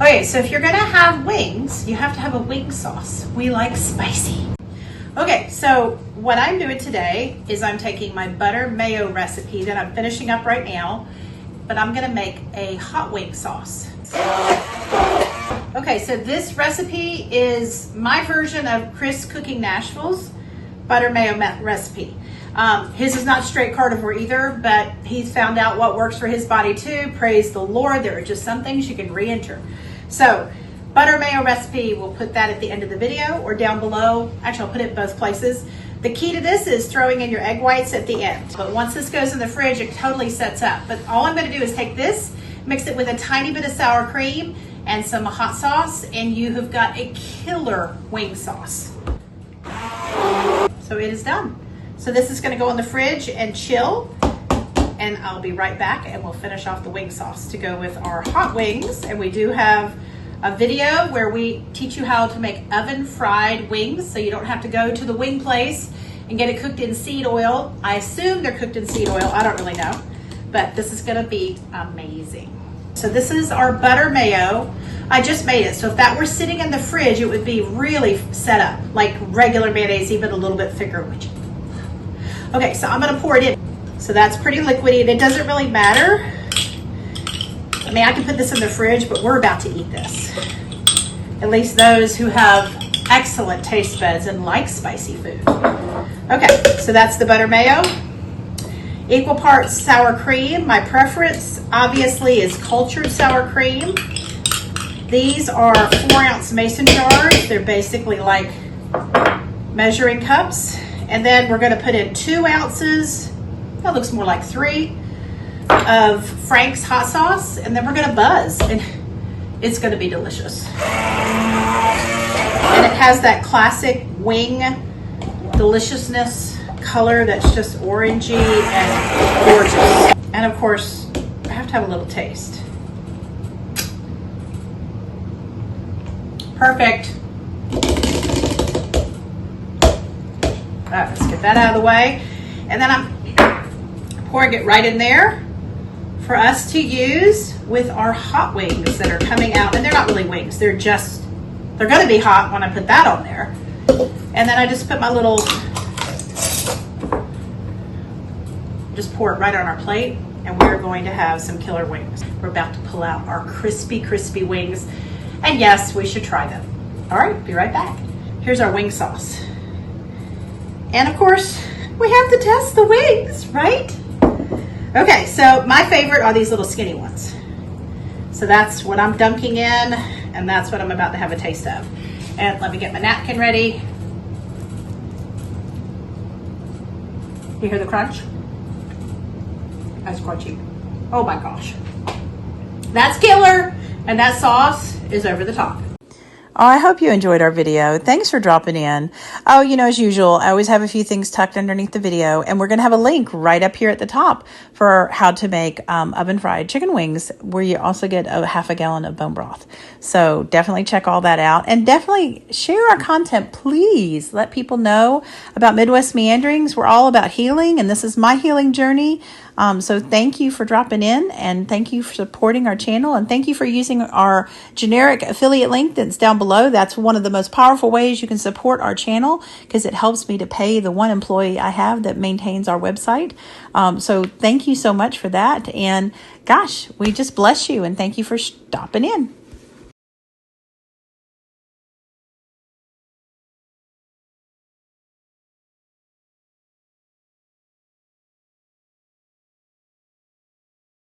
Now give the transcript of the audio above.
Okay, so if you're gonna have wings, you have to have a wing sauce. We like spicy. Okay, so what I'm doing today is I'm taking my butter mayo recipe that I'm finishing up right now, but I'm gonna make a hot wing sauce. Okay, so this recipe is my version of Chris Cooking Nashville's butter mayo recipe. His is not straight carnivore either, but he's found out what works for his body too. Praise the Lord. There are just some things you can re-enter. So butter mayo recipe, we'll put that at the end of the video or down below. Actually, I'll put it both places. The key to this is throwing in your egg whites at the end. But once this goes in the fridge, it totally sets up. But all I'm gonna do is take this, mix it with a tiny bit of sour cream and some hot sauce, and you have got a killer wing sauce. So it is done. So this is gonna go in the fridge and chill, and I'll be right back and we'll finish off the wing sauce to go with our hot wings. And we do have a video where we teach you how to make oven fried wings, so you don't have to go to the wing place and get it cooked in seed oil. I assume they're cooked in seed oil, I don't really know, but this is gonna be amazing. So this is our butter mayo. I just made it, so if that were sitting in the fridge, it would be really set up, like regular mayonnaise, even a little bit thicker. Okay, so I'm gonna pour it in. So that's pretty liquidy, and it doesn't really matter. I mean, I can put this in the fridge, but we're about to eat this. At least those who have excellent taste buds and like spicy food. Okay, so that's the butter mayo. Equal parts sour cream. My preference, obviously, is cultured sour cream. These are 4-ounce mason jars. They're basically like measuring cups. And then we're gonna put in 2 ounces, that looks more like 3, of Frank's hot sauce, and then we're gonna buzz, and it's gonna be delicious. And it has that classic wing deliciousness color that's just orangey and gorgeous. And of course, I have to have a little taste. Perfect. All right, let's get that out of the way. And then I'm pouring it right in there for us to use with our hot wings that are coming out. And they're not really wings, they're gonna be hot when I put that on there. And then I just put my little, just pour it right on our plate, and we're going to have some killer wings. We're about to pull out our crispy, crispy wings. And yes, we should try them. All right, be right back. Here's our wing sauce. And of course, we have to test the wings, right? Okay, so my favorite are these little skinny ones. So that's what I'm dunking in, and that's what I'm about to have a taste of. And let me get my napkin ready. You hear the crunch? That's crunchy. Oh my gosh. That's killer, and that sauce is over the top. Oh, I hope you enjoyed our video. Thanks for dropping in. Oh, you know, as usual, I always have a few things tucked underneath the video, and we're going to have a link right up here at the top for how to make oven fried chicken wings, where you also get a half a gallon of bone broth. So definitely check all that out, and definitely share our content. Please let people know about Midwest Meanderings. We're all about healing, and this is my healing journey. So thank you for dropping in, and thank you for supporting our channel, and thank you for using our generic affiliate link that's down below. That's one of the most powerful ways you can support our channel, because it helps me to pay the one employee I have that maintains our website. So thank you so much for that. And gosh, we just bless you, and thank you for stopping in.